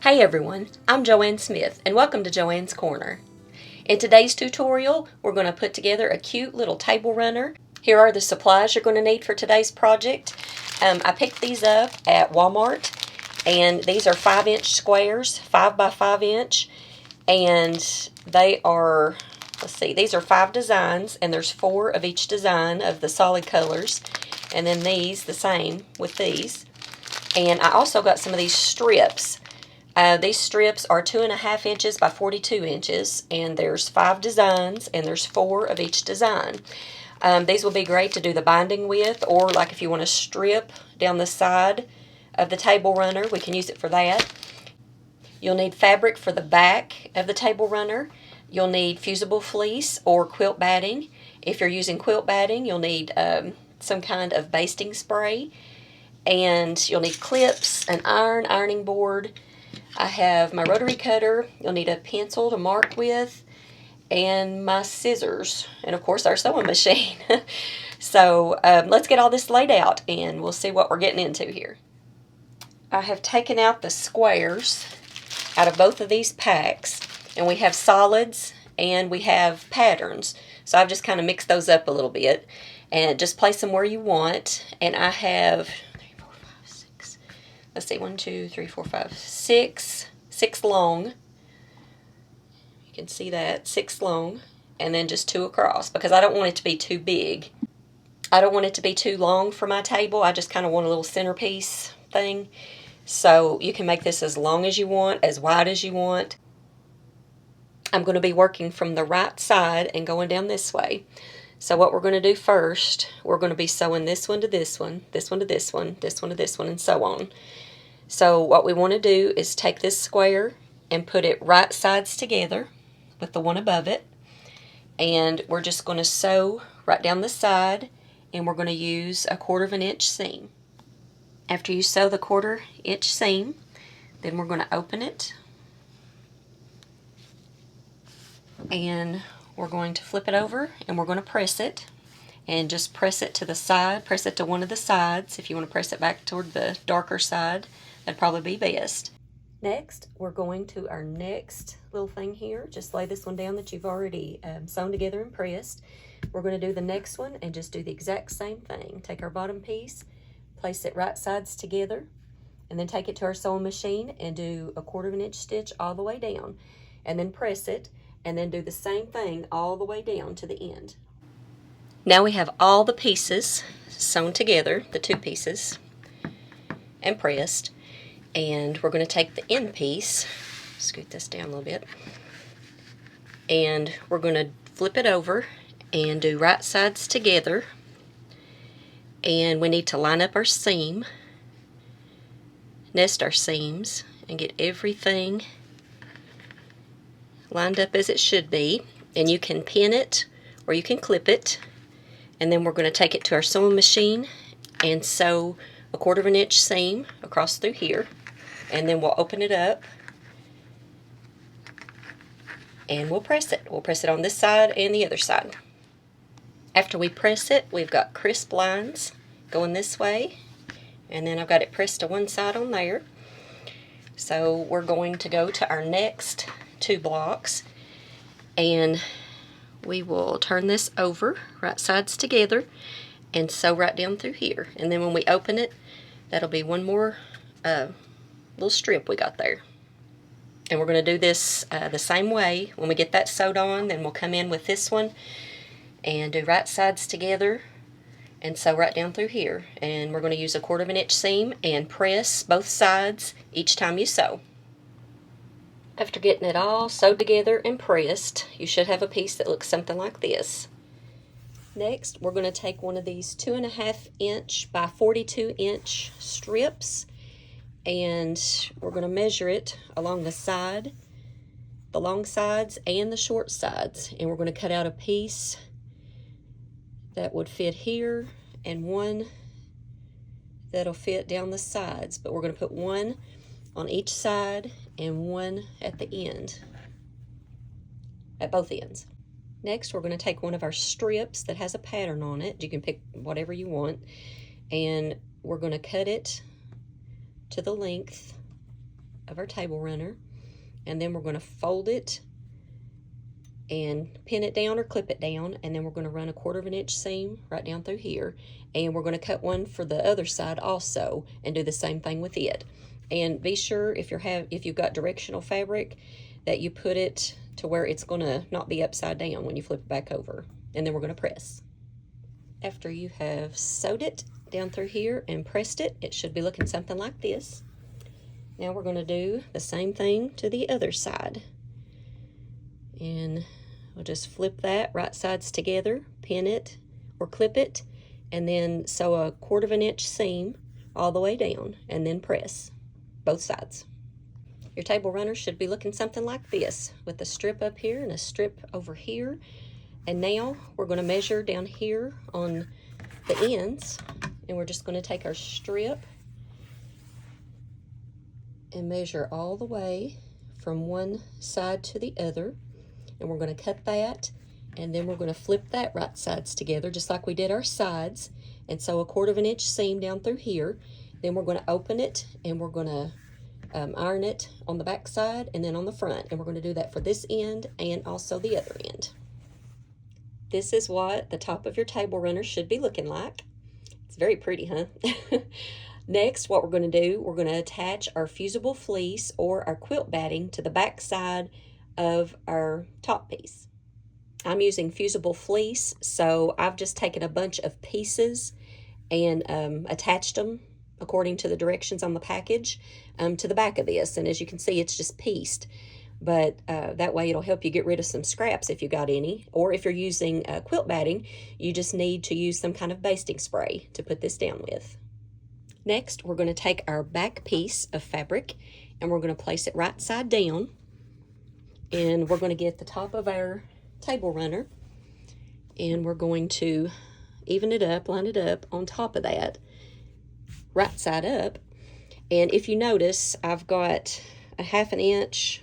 Hey everyone, I'm Joanne Smith and welcome to Joanne's Corner. In today's tutorial, we're going to put together a cute little table runner. Here are the supplies you're going to need for today's project. I picked these up at Walmart, and these are 5-inch squares, 5 by 5 inch, and they are, these are 5 designs, and there's 4 of each design of the solid colors, and then these, the same with these. And I also got some of these strips. These strips are 2.5 inches by 42 inches, and there's 5 designs, and there's 4 of each design. These will be great to do the binding with, or like if you want to strip down the side of the table runner, we can use it for that. You'll need fabric for the back of the table runner. You'll need fusible fleece or quilt batting. If you're using quilt batting, you'll need some kind of basting spray, and you'll need clips, an ironing board. I have my rotary cutter. You'll need a pencil to mark with, and my scissors, and of course our sewing machine. So let's get all this laid out and we'll see what we're getting into here. I have taken out the squares out of both of these packs, and we have solids and we have patterns. So I've just kind of mixed those up a little bit and just place them where you want. And I have 6 long. You can see that, 6 long, and then just 2 across, because I don't want it to be too big. I don't want it to be too long for my table. I just kind of want a little centerpiece thing. So you can make this as long as you want, as wide as you want. I'm going to be working from the right side and going down this way. So what we're going to do first, we're going to be sewing this one to this one, this one to this one, this one to this one, and so on. So what we want to do is take this square and put it right sides together with the one above it. And we're just going to sew right down the side, and we're going to use a 1/4 inch seam. After you sew the 1/4 inch seam, then we're going to open it. And we're going to flip it over, and we're going to press it. And just press it to the side, press it to one of the sides. If you want to press it back toward the darker side, that'd probably be best. Next, we're going to our next little thing here. Just lay this one down that you've already sewn together and pressed. We're going to do the next one and just do the exact same thing. Take our bottom piece, place it right sides together, and then take it to our sewing machine and do a 1/4 inch stitch all the way down. And then press it, and then do the same thing all the way down to the end. Now we have all the pieces sewn together, the 2 pieces, and pressed. And we're going to take the end piece, scoot this down a little bit, and we're going to flip it over and do right sides together. And we need to line up our seam, nest our seams, and get everything lined up as it should be. And you can pin it or you can clip it. And then we're going to take it to our sewing machine and sew a 1/4 inch seam across through here. And then we'll open it up and we'll press it. We'll press it on this side and the other side. After we press it, we've got crisp lines going this way, and then I've got it pressed to one side on there. So we're going to go to our next 2 blocks, and we will turn this over right sides together and sew right down through here. And then when we open it, that'll be one more little strip we got there. And we're going to do this the same way. When we get that sewed on, then we'll come in with this one and do right sides together and sew right down through here. And we're going to use a 1/4 inch seam and press both sides each time you sew. After getting it all sewed together and pressed, you should have a piece that looks something like this. Next, we're going to take one of these 2.5 inch by 42 inch strips, and we're going to measure it along the side, the long sides and the short sides. And we're going to cut out a piece that would fit here and one that'll fit down the sides. But we're going to put one on each side and one at the end, at both ends. Next, we're going to take one of our strips that has a pattern on it. You can pick whatever you want, and we're going to cut it to the length of our table runner, and then we're going to fold it and pin it down or clip it down, and then we're going to run a 1/4 inch seam right down through here, and we're going to cut one for the other side also and do the same thing with it. And be sure if you've got directional fabric that you put it to where it's going to not be upside down when you flip it back over. And then we're going to press. After you have sewed it down through here and pressed it, it should be looking something like this. Now we're going to do the same thing to the other side. And we'll just flip that right sides together, pin it or clip it, and then sew a 1/4 inch seam all the way down, and then press both sides. Your table runner should be looking something like this, with a strip up here and a strip over here. And now we're going to measure down here on the ends, and we're just going to take our strip and measure all the way from one side to the other. And we're going to cut that, and then we're going to flip that right sides together just like we did our sides, and sew a 1/4 inch seam down through here. Then we're going to open it, and we're going to iron it on the back side and then on the front, and we're going to do that for this end and also the other end. This is what the top of your table runner should be looking like. It's very pretty, huh? Next, what we're going to do, we're going to attach our fusible fleece or our quilt batting to the back side of our top piece. I'm using fusible fleece, so I've just taken a bunch of pieces and attached them according to the directions on the package to the back of this. And as you can see, it's just pieced, but that way it'll help you get rid of some scraps if you got any. Or if you're using quilt batting, you just need to use some kind of basting spray to put this down with. Next, we're going to take our back piece of fabric and we're going to place it right side down, and we're going to get the top of our table runner, and we're going to even it up, line it up on top of that, right side up. And if you notice, I've got a 1/2 inch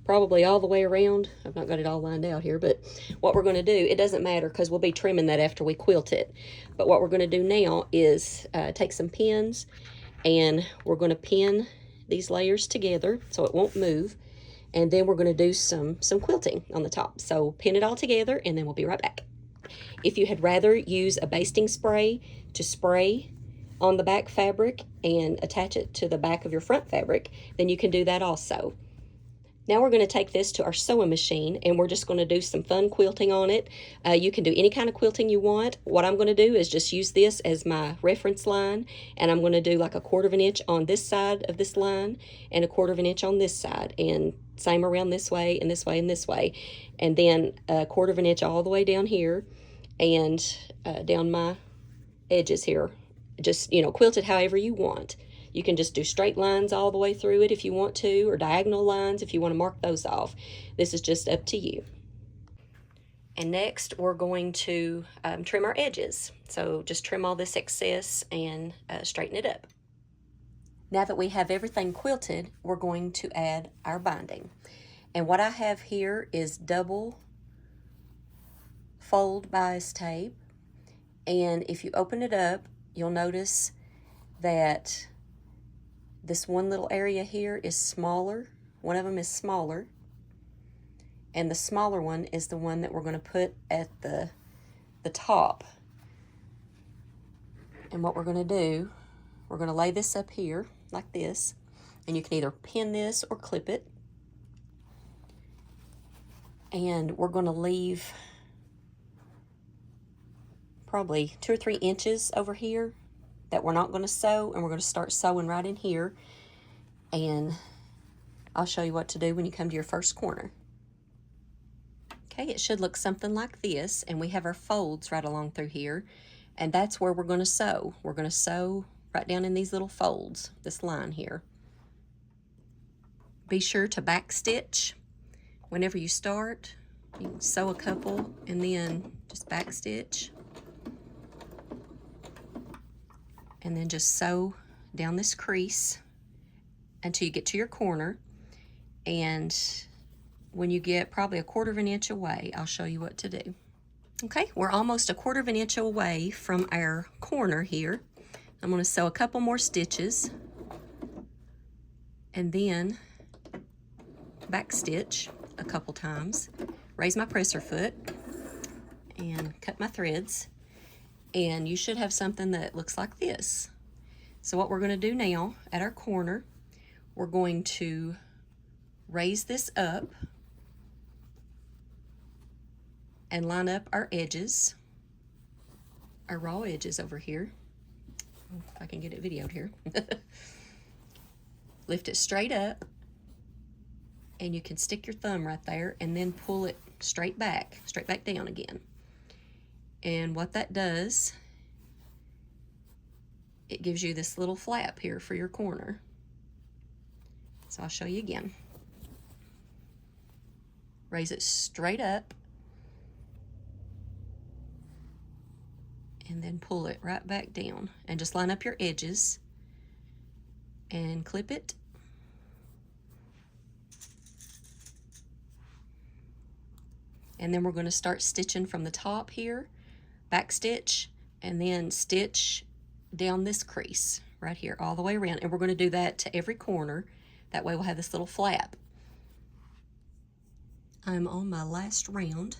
probably all the way around. I've not got it all lined out here, but what we're going to do, it doesn't matter because we'll be trimming that after we quilt it. But what we're going to do now is take some pins, and we're going to pin these layers together so it won't move. And then we're going to do some quilting on the top. So pin it all together, and then we'll be right back. If you had rather use a basting spray to spray on the back fabric and attach it to the back of your front fabric, then you can do that also. Now we're going to take this to our sewing machine, and we're just going to do some fun quilting on it. You can do any kind of quilting you want. What I'm going to do is just use this as my reference line, and I'm going to do like a 1/4 inch on this side of this line and a 1/4 inch on this side, and same around this way and this way and this way, and then a 1/4 inch all the way down here and down my edges here. Just, quilt it however you want. You can just do straight lines all the way through it if you want to, or diagonal lines if you want to mark those off. This is just up to you. And next, we're going to trim our edges. So just trim all this excess and straighten it up. Now that we have everything quilted, we're going to add our binding. And what I have here is double fold bias tape. And if you open it up, you'll notice that this one little area here is smaller. One of them is smaller. And the smaller one is the one that we're going to put at the top. And what we're going to do, we're going to lay this up here like this. And you can either pin this or clip it. And we're going to leave probably 2 or 3 inches over here that we're not going to sew, and we're going to start sewing right in here, and I'll show you what to do when you come to your first corner. Okay, it should look something like this, and we have our folds right along through here, and that's where we're going to sew. We're going to sew right down in these little folds, this line here. Be sure to back stitch whenever you start. You can sew a couple and then just back stitch. And then just sew down this crease until you get to your corner. And when you get probably a 1/4 inch away, I'll show you what to do. Okay, we're almost a 1/4 inch away from our corner here. I'm going to sew a couple more stitches. and then back stitch a couple times, raise my presser foot, and cut my threads, and you should have something that looks like this. So what we're going to do now at our corner, we're going to raise this up and line up our edges, our raw edges over here. If I can get it videoed here. Lift it straight up, and you can stick your thumb right there and then pull it straight back down again. And what that does, it gives you this little flap here for your corner. So I'll show you again. Raise it straight up and then pull it right back down, and just line up your edges and clip it. And then we're going to start stitching from the top here, back stitch, and then stitch down this crease right here all the way around. And we're going to do that to every corner. That way we'll have this little flap. I'm on my last round,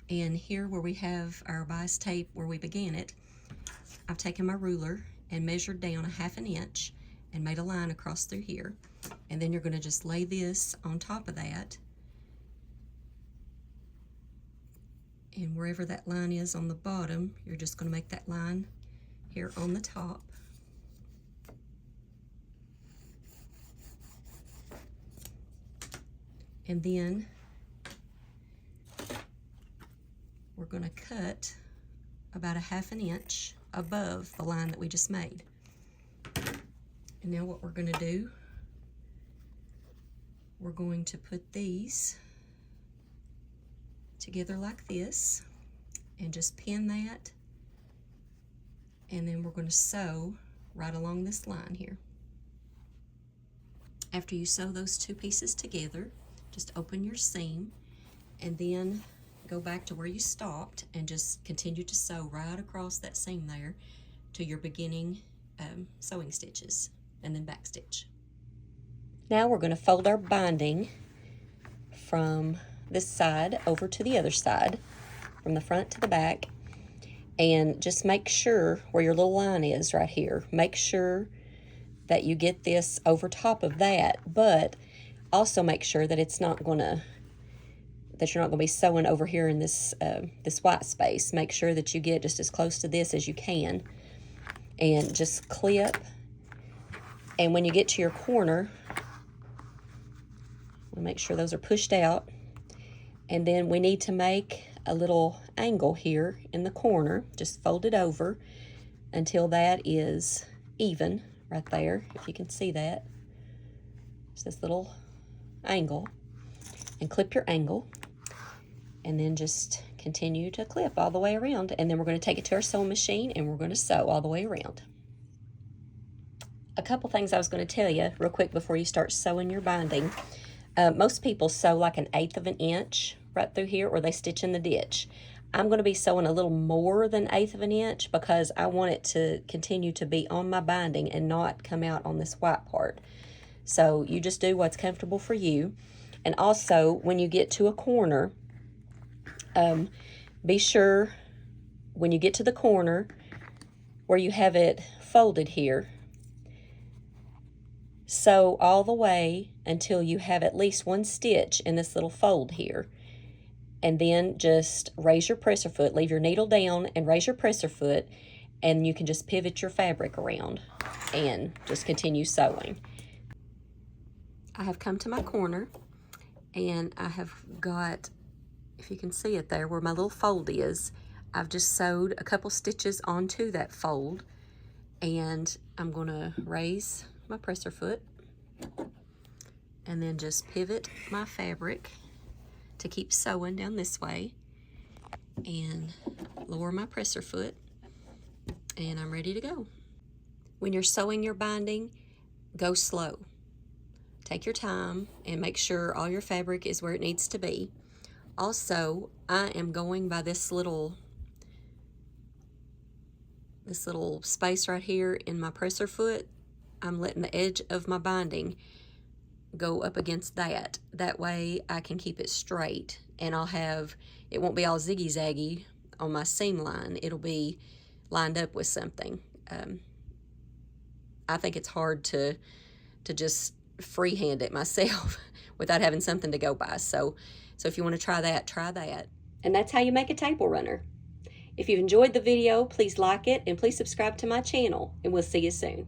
and here where we have our bias tape where we began it, I've taken my ruler and measured down 1/2 inch and made a line across through here. And then you're going to just lay this on top of that, and wherever that line is on the bottom, you're just going to make that line here on the top. And then we're going to cut about 1/2 inch above the line that we just made. And now what we're going to do, we're going to put these together like this and just pin that, and then we're going to sew right along this line here. After you sew those two pieces together, just open your seam and then go back to where you stopped and just continue to sew right across that seam there to your beginning sewing stitches, and then back stitch. Now we're going to fold our binding from this side over to the other side, from the front to the back, and just make sure where your little line is right here, make sure that you get this over top of that, but also make sure that it's not going to, that you're not going to be sewing over here in this this white space. Make sure that you get just as close to this as you can, and just clip. And when you get to your corner, we'll make sure those are pushed out. And then we need to make a little angle here in the corner. Just fold it over until that is even right there, if you can see that. It's this little angle, and clip your angle, and then just continue to clip all the way around. And then we're going to take it to our sewing machine and we're going to sew all the way around. A couple things I was going to tell you real quick before you start sewing your binding. Most people sew like 1/8 of an inch right through here, or they stitch in the ditch. I'm going to be sewing a little more than 1/8 of an inch because I want it to continue to be on my binding and not come out on this white part. So you just do what's comfortable for you. And also, when you get to a corner, be sure when you get to the corner where you have it folded here, sew all the way until you have at least 1 stitch in this little fold here. And then just raise your presser foot, leave your needle down and raise your presser foot, and you can just pivot your fabric around and just continue sewing. I have come to my corner, and I have got, if you can see it there where my little fold is, I've just sewed a couple stitches onto that fold, and I'm going to raise my presser foot and then just pivot my fabric to keep sewing down this way, and lower my presser foot, and I'm ready to go. When you're sewing your binding, go slow. Take your time and make sure all your fabric is where it needs to be. Also, I am going by this little space right here in my presser foot. I'm letting the edge of my binding go up against that. That way I can keep it straight, and it won't be all ziggy-zaggy on my seam line. It'll be lined up with something. I think it's hard to just freehand it myself without having something to go by. So if you want to try that, try that. And that's how you make a table runner. If you've enjoyed the video, please like it and please subscribe to my channel, and we'll see you soon.